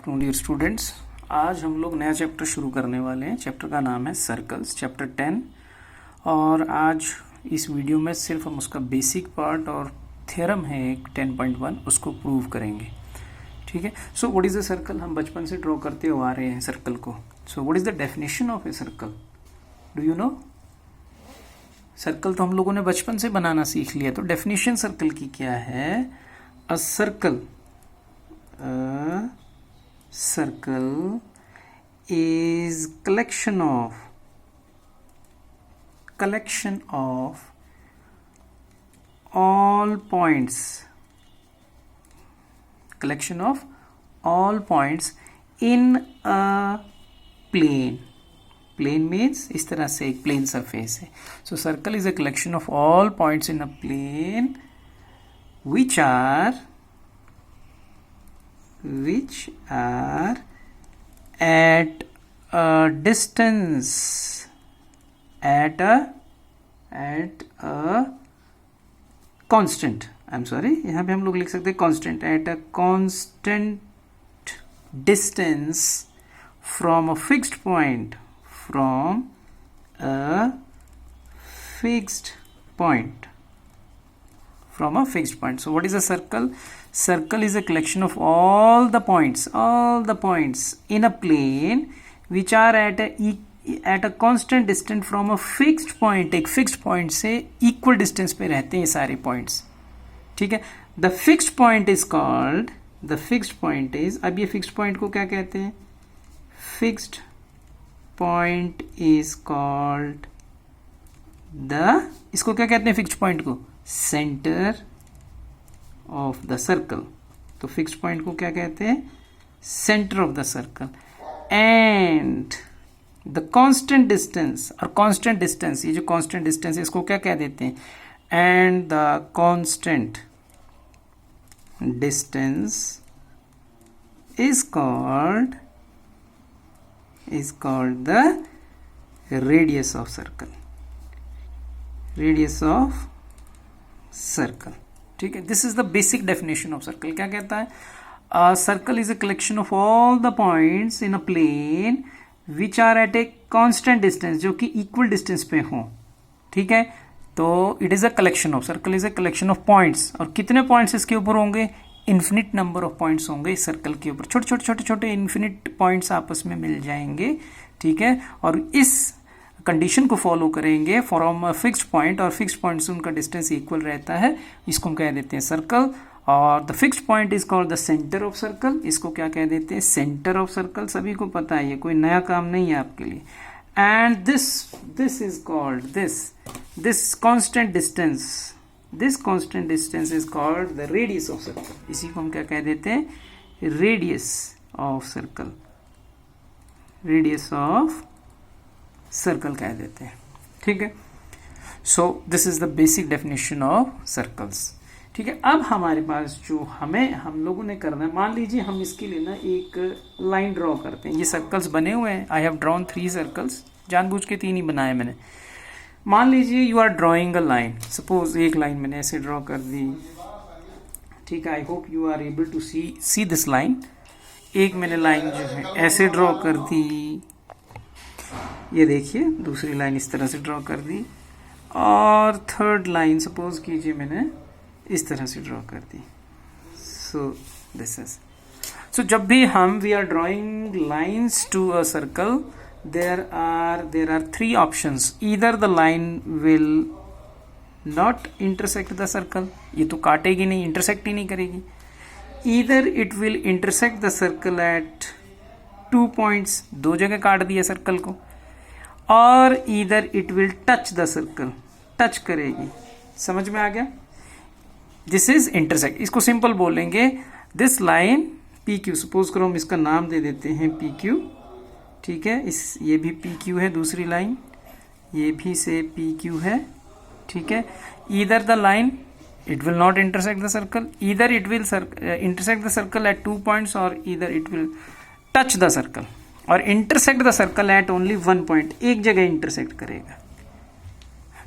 Afternoon dear students. आज हम लोग नया चैप्टर शुरू करने वाले हैं। चैप्टर का नाम है सर्कल्स, चैप्टर 10। और आज इस वीडियो में सिर्फ हम उसका बेसिक पार्ट और थ्योरम है एक 10.1 उसको प्रूव करेंगे। ठीक है। So what is a circle? हम बचपन से ड्रॉ करते हुए आ रहे हैं सर्कल को। So what is the definition of a circle? Do you know? Circle तो हम लोगों ने बचपन से बनाना सीख लिया, तो डेफिनेशन सर्कल की क्या है? A circle is collection of all points in a plane. Plane means इस तरह से एक plane surface है. So circle is a collection of all points in a plane which are at a distance at a constant. I'm sorry, यहाँ पे हम लोग लिख सकते हैं constant, at a constant distance from a fixed point. So what is a circle? Circle is a collection of all the points in a plane which are at a constant distance from a fixed point. एक fixed point से equal distance पे रहते हैं ये सारे points. ठीक है. The fixed point is अब ये fixed point को क्या कहते हैं? Fixed point is called इसको क्या कहते हैं fixed point को? Center of the circle. तो fixed point को क्या कहते हैं? Center of the circle. And the constant distance और constant distance, ये जो constant distance है इसको क्या कह देते हैं? And the constant distance is called the radius of circle. ठीक है. This is the basic definition of circle. क्या कहता है? Circle is a collection of all the points in a plane which are at a constant distance, जो कि equal distance पे हों. ठीक है. तो it is a collection of circle is a collection of points. और कितने पॉइंट्स इसके ऊपर होंगे? इन्फिनिट नंबर ऑफ पॉइंट्स होंगे इस सर्कल के ऊपर. छोटे इन्फिनिट पॉइंट्स आपस में मिल जाएंगे. ठीक है. और इस कंडीशन को फॉलो करेंगे फ्रॉम अ फिक्स्ड पॉइंट, और फिक्स्ड पॉइंट से उनका डिस्टेंस इक्वल रहता है. इसको हम कह देते हैं सर्कल. और the fixed point is called the centre of circle. इसको क्या कह देते हैं? Centre of circle. सभी को पता है, ये कोई नया काम नहीं है आपके लिए. And this is called this constant distance is called the radius of circle. इसी को हम क्या कह देते हैं? रेडियस ऑफ सर्कल कह देते हैं. ठीक है. सो this is the basic definition of circles. ठीक है. अब हमारे पास जो हम लोगों ने करना है, मान लीजिए हम इसके लिए ना एक लाइन ड्रॉ करते हैं. ये सर्कल्स बने हुए हैं. I have drawn 3 circles. जानबूझ के 3 ही बनाए मैंने. मान लीजिए you are drawing a line. Suppose एक लाइन मैंने ऐसे ड्रॉ कर दी. ठीक है. I hope you are able to see this line. एक मैंने लाइन जो है ऐसे ड्रॉ कर दी. ये देखिए, दूसरी लाइन इस तरह से ड्रॉ कर दी. और थर्ड लाइन सपोज कीजिए मैंने इस तरह से ड्रॉ कर दी. सो जब भी we are drawing lines to a circle, there are 3 options. Either the line will not intersect the circle, ये तो काटेगी नहीं, इंटरसेक्ट ही नहीं करेगी. Either it will intersect the circle at 2 points, 2 जगह काट दिया सर्कल को. और either it will touch the circle, touch करेगी. समझ में आ गया? This is intersect. इसको सिंपल बोलेंगे. दिस लाइन PQ, सपोज करो हम इसका नाम दे देते हैं PQ. ठीक है. ये भी PQ है. दूसरी लाइन ये भी से PQ है. ठीक है. Either the line it will not intersect the circle, either it will intersect the circle at 2 points, or either it will touch the circle or intersect the circle at only 1 point. एक जगह intersect करेगा.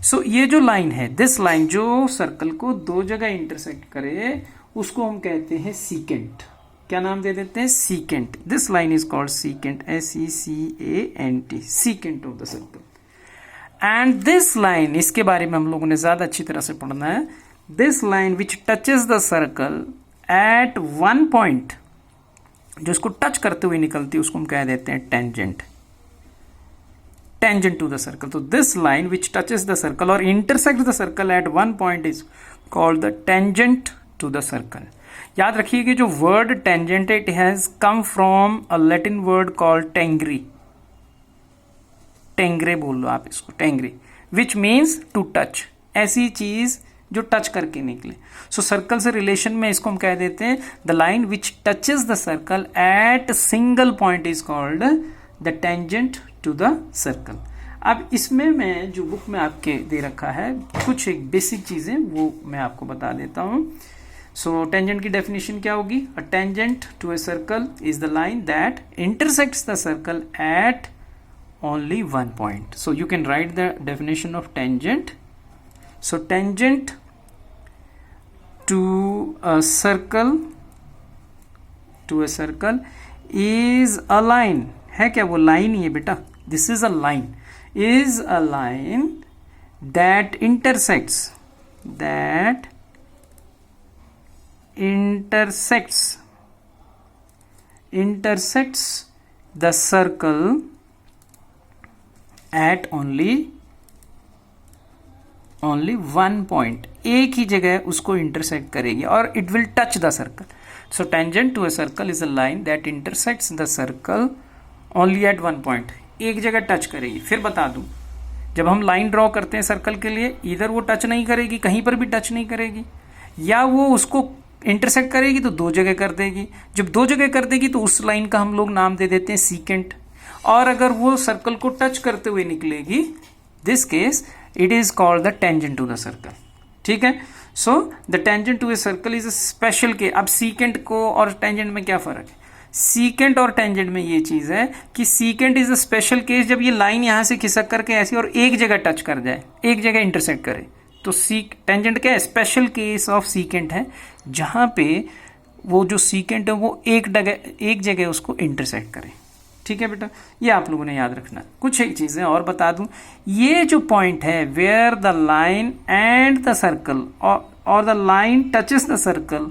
सो ये जो line है, this line जो circle को 2 जगह intersect करे, उसको हम कहते हैं सीकेंट. क्या नाम दे देते हैं, secant. This line is called secant, SECANT, secant of the circle. And this line, इसके बारे में हम लोगों ने ज्यादा अच्छी तरह से पढ़ना है. This line which touches the circle at one point, जो इसको टच करते हुए निकलती है उसको हम कह देते हैं tangent, tangent to the circle. तो this line which touches the circle और intersect the circle at one point is called the tangent to the circle. याद रखिए कि जो word tangent it has come from a Latin word called tangere, tangere बोल लो आप इसको, tangere, which means to touch, ऐसी चीज जो टच करके निकले. सो सर्कल से रिलेशन में इसको हम कह देते हैं the line which touches the circle at single point is called the tangent to the circle. अब इसमें मैं जो बुक में आपके दे रखा है कुछ एक बेसिक चीजें वो मैं आपको बता देता हूं. सो टेंजेंट की डेफिनेशन क्या होगी, a tangent to a circle is the line that intersects the circle at only one point. So you can write the definition of tangent. So tangent to a circle is a line. है क्या वो line ही है बेटा, this is a line, is a line that intersects the circle at only one point, एक ही जगह उसको intersect करेगी और it will touch the circle. So tangent to a circle is a line that intersects the circle only at one point, एक जगह touch करेगी. फिर बता दूं, जब हम लाइन ड्रॉ करते हैं सर्कल के लिए, इधर वो टच नहीं करेगी, कहीं पर भी टच नहीं करेगी, या वो उसको इंटरसेक्ट करेगी तो दो जगह कर देगी. जब दो जगह कर देगी तो उस लाइन का हम लोग नाम दे देते हैं सीकेंट. और अगर वो सर्कल को टच करते हुए निकलेगी, this case it is called the tangent to the circle. ठीक है. So the tangent to a circle is a special case. अब सीकेंट को और टेंजेंट में क्या फर्क है, सीकेंट और टेंजेंट में ये चीज है कि secant is a special case जब ये लाइन यहां से खिसक करके ऐसी और एक जगह टच कर जाए, एक जगह इंटरसेक्ट करे. तो टेंजेंट क्या है, स्पेशल केस ऑफ सीकेंट है, जहां पे वो जो सीकेंट है वो एक जगह उसको इंटरसेक्ट करे. ठीक है बेटा, ये आप लोगों ने याद रखना. कुछ एक चीजें और बता दूं, ये जो पॉइंट है where the line and the circle और the line touches the circle,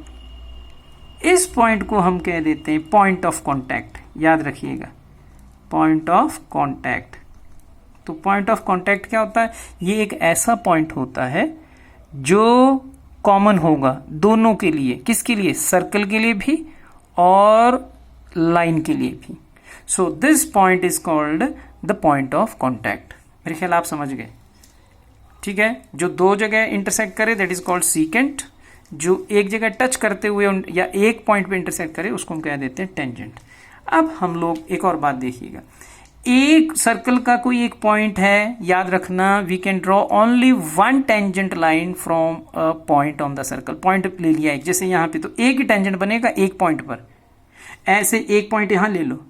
इस पॉइंट को हम कह देते हैं पॉइंट ऑफ कांटेक्ट. याद रखिएगा, पॉइंट ऑफ कांटेक्ट. तो पॉइंट ऑफ कांटेक्ट क्या होता है, ये एक ऐसा पॉइंट होता है जो कॉमन होगा दोनों के लिए. किसके लिए, सर्कल के लिए भी और लाइन के लिए भी. So this point is called the point of contact. मेरे ख्याल आप समझ गए. ठीक है, जो दो जगह इंटरसेक्ट करे दैट इज कॉल्ड सीकेंट, जो एक जगह टच करते हुए या एक पॉइंट पे इंटरसेक्ट करे उसको हम कह देते हैं टेंजेंट. अब हम लोग एक और बात देखिएगा, एक सर्कल का कोई एक पॉइंट है, याद रखना, we can draw only one tangent line from a point on the circle. Point ले लिया एक, जैसे यहाँ पे, तो एक ही टेंजेंट बनेगा एक पॉइंट पर. ऐसे एक पॉइंट यहां ले लो.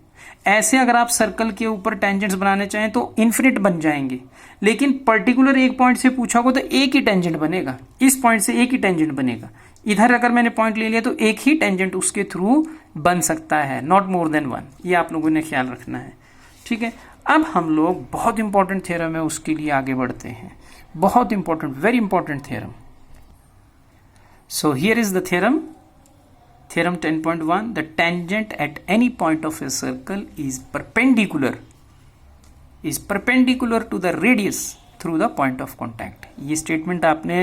ऐसे अगर आप सर्कल के ऊपर टेंजेंट्स बनाने चाहें तो इन्फिनिट बन जाएंगे, लेकिन पर्टिकुलर एक पॉइंट से पूछा होगा तो एक ही टेंजेंट बनेगा. इस पॉइंट से एक ही टेंजेंट बनेगा. इधर अगर मैंने पॉइंट ले लिया तो एक ही टेंजेंट उसके थ्रू बन सकता है, नॉट मोर देन वन. ये आप लोगों ने ख्याल रखना है. ठीक है. अब हम लोग बहुत इंपॉर्टेंट थ्योरम है उसके लिए आगे बढ़ते हैं. बहुत important, very important theorem. So here is the theorem. Theorem 10.1, the tangent at any point of a circle is perpendicular to the radius through the point of contact. ये स्टेटमेंट आपने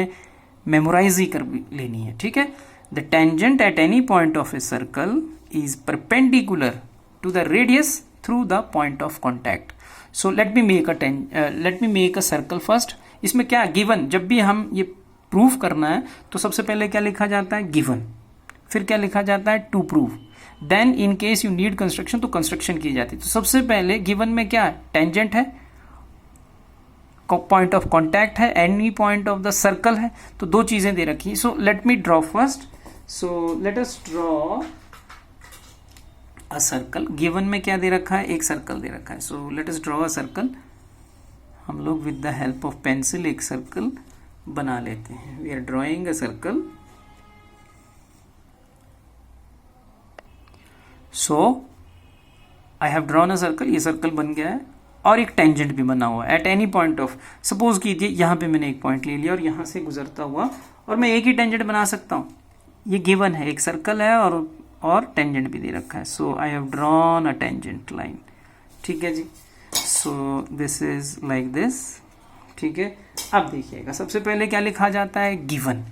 memorise ही कर लेनी है. ठीक है. The tangent at any point of a circle is perpendicular to the radius through the point of contact. So let me make a circle first. इसमें क्या given, जब भी हम ये प्रूफ करना है तो सबसे पहले क्या लिखा जाता है, गिवन. फिर क्या लिखा जाता है, to prove. Then in case you need construction तो कंस्ट्रक्शन की जाती है. तो सबसे पहले गिवन में क्या है, टेंजेंट है, पॉइंट ऑफ कांटेक्ट है, any point of the circle है. तो दो चीजें दे रखी है. So let me draw first. So let us draw a circle. Given में क्या दे रखा है, एक सर्कल दे रखा है. So let us draw a circle. हम लोग with the help of pencil एक सर्कल बना लेते हैं. We are drawing a circle. So I have drawn a circle, ये सर्कल बन गया है और एक टेंजेंट भी बना हुआ है eight any point of, suppose कीजिए यहाँ पे मैंने एक पॉइंट ले लिया और यहाँ से गुजरता हुआ और मैं एक ही टेंजेंट बना सकता हूँ। ये गिवन है, एक सर्कल है और टेंजेंट भी दे रखा है। So I have drawn a tangent line. ठीक है जी, so this is like this. ठीक है, अब देखिएगा सबसे पहले क्या लिखा जाता है, गिवन,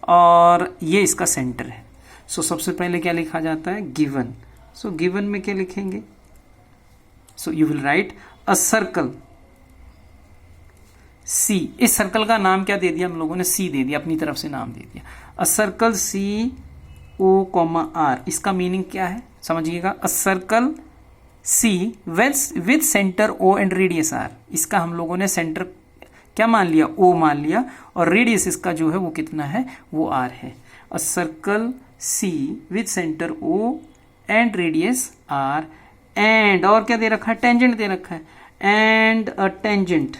और ये इसका सेंटर है। सो सबसे पहले क्या लिखा जाता है, गिवन। सो गिवन में क्या लिखेंगे, so you will write a circle C. इस सर्कल का नाम क्या दे दिया हम लोगों ने, सी दे दिया, अपनी तरफ से नाम दे दिया। A circle C O comma R, इसका मीनिंग क्या है समझिएगा, a circle C with centre O and radius R. इसका हम लोगों ने सेंटर क्या मान लिया, ओ मान लिया, और रेडियस इसका जो है वो कितना है, वो आर है। A circle C with centre O and radius R, and और क्या दे रखा है, टेंजेंट दे रखा है, and a tangent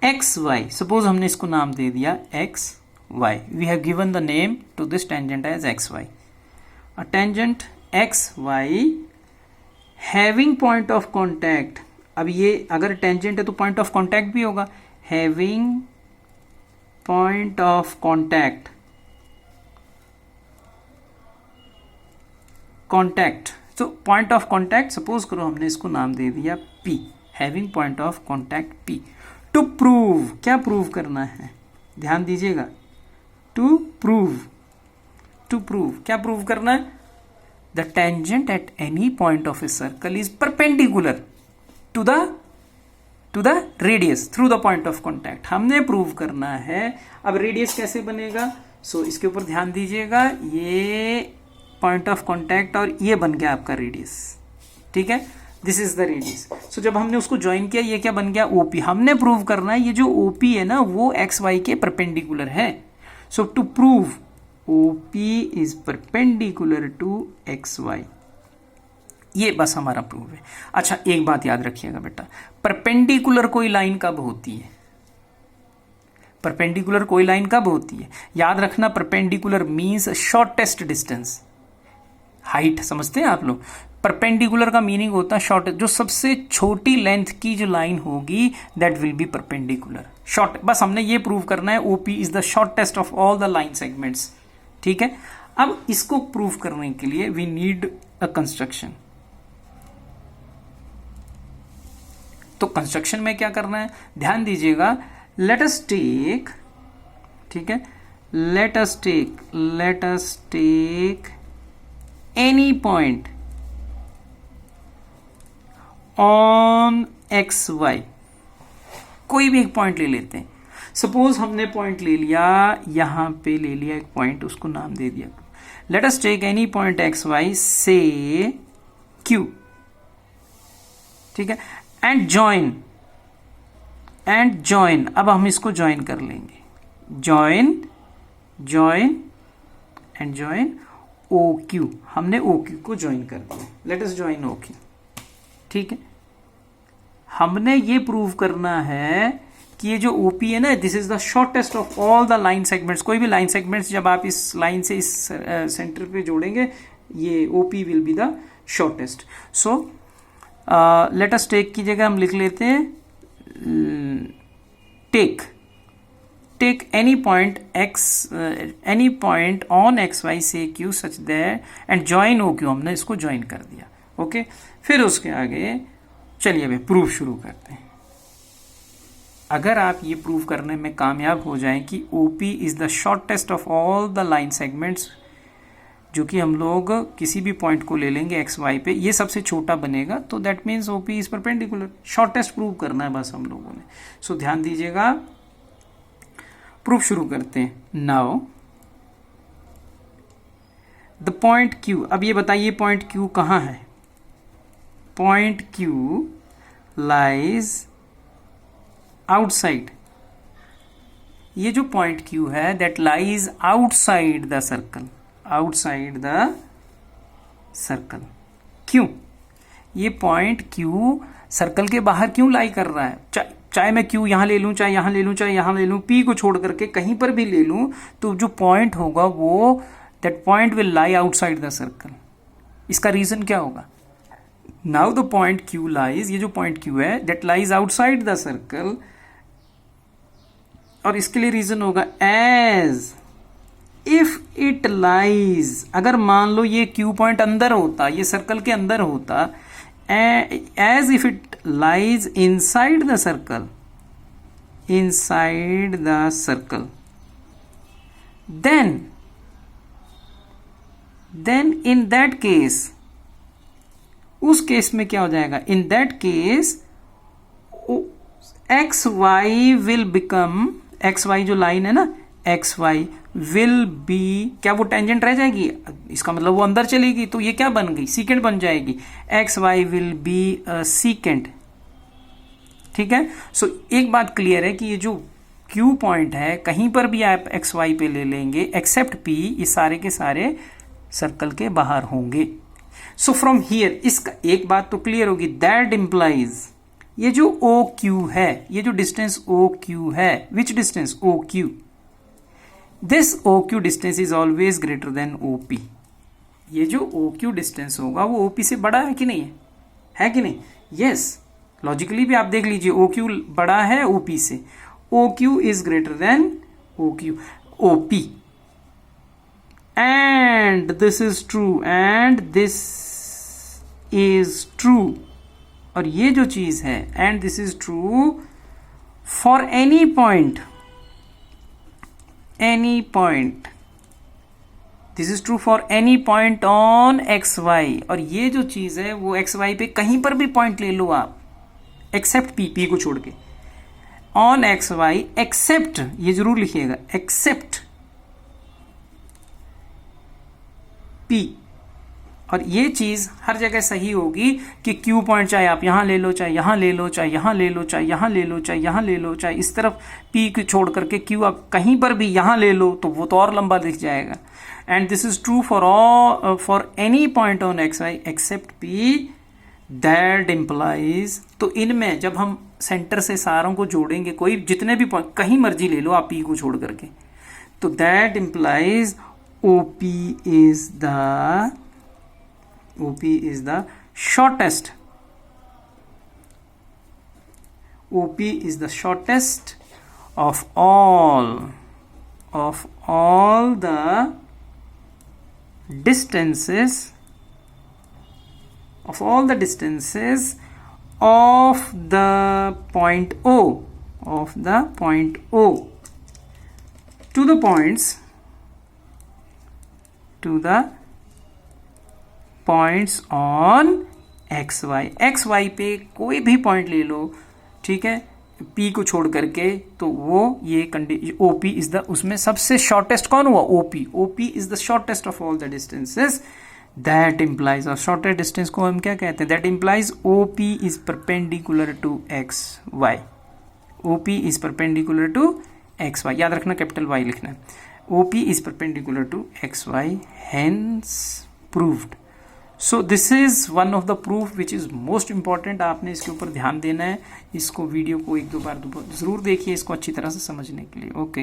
X Y. Suppose हमने इसको नाम दे दिया X Y, we have given the name to this tangent as X Y. A tangent X Y having point of contact. अब ये अगर टेंजेंट है तो पॉइंट ऑफ कॉन्टैक्ट भी होगा, having point of contact, contact. तो पॉइंट ऑफ कॉन्टैक्ट सपोज करो हमने इसको नाम दे दिया P, having point of contact P। To prove, क्या प्रूव करना है, ध्यान दीजिएगा, टू प्रूव, टू प्रूव क्या प्रूव करना है, the tangent at any point of a circle is perpendicular to the radius through the point of contact. हमने prove करना है। अब रेडियस कैसे बनेगा, सो इसके ऊपर ध्यान दीजिएगा, ये पॉइंट ऑफ कॉन्टैक्ट और ये बन गया आपका रेडियस। ठीक है, दिस इज द रेडियस। सो जब हमने उसको ज्वाइन किया, ये क्या बन गया, ओपी। हमने प्रूव करना है ये जो ओपी है ना वो एक्स वाई के परपेंडिकुलर है। So to prove OP is perpendicular to X Y, ये बस हमारा प्रूव है। अच्छा एक बात याद रखिएगा बेटा, परपेंडिकुलर कोई लाइन कब होती है, परपेंडिकुलर कोई लाइन कब होती है, याद रखना, perpendicular means shortest distance, height समझते हैं आप लोग। परपेंडिकुलर का मीनिंग होता है शॉर्ट, जो सबसे छोटी लेंथ की जो लाइन होगी that will be perpendicular, short. बस हमने ये प्रूव करना है, OP is the shortest of all the line segments. ठीक है, अब इसको प्रूव करने के लिए वी नीड अ कंस्ट्रक्शन। तो कंस्ट्रक्शन में क्या करना है, ध्यान दीजिएगा, लेट अस टेक, ठीक है, let us take any point on X Y, कोई भी एक पॉइंट ले लेते हैं। सपोज हमने पॉइंट ले लिया, यहां पे ले लिया एक पॉइंट, उसको नाम दे दिया, let us take any point X Y से क्यू। ठीक है, एंड ज्वाइन, अब हम इसको ज्वाइन कर लेंगे, join and join O Q. हमने ओ क्यू को ज्वाइन कर दिया, let us join O Q. ठीक है, हमने ये प्रूव करना है कि ये जो ओपी है ना, this is the shortest of all the line segments. कोई भी लाइन सेगमेंट्स जब आप इस लाइन से इस सेंटर पे जोड़ेंगे, ये OP will be the shortest. So let us take की जगह हम लिख लेते हैं take any point on X Y से Q such that and join O Q. हमने इसको ज्वाइन कर दिया। ओके, फिर उसके आगे चलिए अभी प्रूफ शुरू करते हैं। अगर आप ये प्रूव करने में कामयाब हो जाएं कि OP is the shortest of all the line segments, जो कि हम लोग किसी भी पॉइंट को ले लेंगे एक्स वाई पे, ये सबसे छोटा बनेगा, तो that means OP is perpendicular. Shortest prove करना है बस हम लोगों ने। सो ध्यान दीजिएगा, प्रूफ शुरू करते हैं। नाउ द पॉइंट क्यू, अब ये बताइए पॉइंट क्यू कहाँ है। पॉइंट क्यू लाइज आउटसाइड, ये जो पॉइंट क्यू है that lies outside the circle, outside the circle. क्यों ये पॉइंट क्यू सर्कल के बाहर क्यों लाई कर रहा है? चाहे मैं क्यू यहां ले लूं, चाहे यहां ले लूं, चाहे यहां ले लूं, पी को छोड़ करके कहीं पर भी ले लूं, तो जो पॉइंट होगा वो that point will lie outside the circle. इसका रीजन क्या होगा? Now the point Q lies, ये जो पॉइंट Q है that lies outside the circle, और इसके लिए रीजन होगा एज इफ इट लाइज, अगर मान लो ये Q पॉइंट अंदर होता, ये सर्कल के अंदर होता, as if it lies inside the circle, inside the circle, then in that case, उस केस में क्या हो जाएगा? In that case X Y will become, X Y जो लाइन है ना, एक्स वाई विल बी, क्या वो टेंजेंट रह जाएगी? इसका मतलब वो अंदर चलेगी, तो ये क्या बन गई? सीकेंट बन जाएगी। X Y will be secant, ठीक है। सो एक बात क्लियर है कि ये जो Q पॉइंट है, कहीं पर भी आप एक्स वाई पे ले लेंगे एक्सेप्ट P, ये सारे के सारे सर्कल के बाहर होंगे। सो फ्रॉम हियर, इसका एक बात तो क्लियर होगी, दैट इंप्लाइज ये जो OQ है, ये जो डिस्टेंस OQ है, which distance? OQ, this OQ distance is always greater than OP। P जो OQ डिस्टेंस होगा वो OP से बड़ा है कि नहीं है कि नहीं? यस, लॉजिकली भी आप देख लीजिए, OQ बड़ा है OP से, OQ is greater than OP, and this is true and this is true, और ये जो चीज है and this is true for any point, this is true for any point on XY, और ये जो चीज है वो XY पे कहीं पर भी पॉइंट ले लो आप, एक्सेप्ट P को छोड़ के, ऑन एक्स वाई एक्सेप्ट, ये जरूर लिखिएगा, एक्सेप्ट P, और ये चीज हर जगह सही होगी कि Q पॉइंट चाहे आप यहां ले लो, चाहे यहां ले लो, चाहे यहां ले लो, चाहे यहां ले लो, चाहे यहां ले लो, चाहे इस तरफ P को छोड़ करके Q आप कहीं पर भी यहां ले लो तो वो तो और लंबा दिख जाएगा। And this is true for any point on X Y except P, that implies, तो इनमें जब हम सेंटर से सारों को जोड़ेंगे, कोई जितने भी पॉइंट कहीं मर्जी ले लो आप P को छोड़ करके, तो that implies OP is the shortest, OP is the shortest of all the distances, of the point O, to the points on XY पे कोई भी पॉइंट ले लो, ठीक है, P को छोड़ करके, तो वो ये OP इज द, उसमें सबसे शॉर्टेस्ट कौन हुआ? OP is the shortest of all the distances, that implies, और शॉर्टेस्ट डिस्टेंस को हम क्या कहते हैं? That implies OP is perpendicular to XY, OP is perpendicular to XY, याद रखना कैपिटल Y लिखना है, OP is perpendicular to XY, hence proved. So this is one of the proof which is most important, आपने इसके ऊपर ध्यान देना है, इसको वीडियो को एक दो बार जरूर देखिए इसको अच्छी तरह से समझने के लिए। ओके।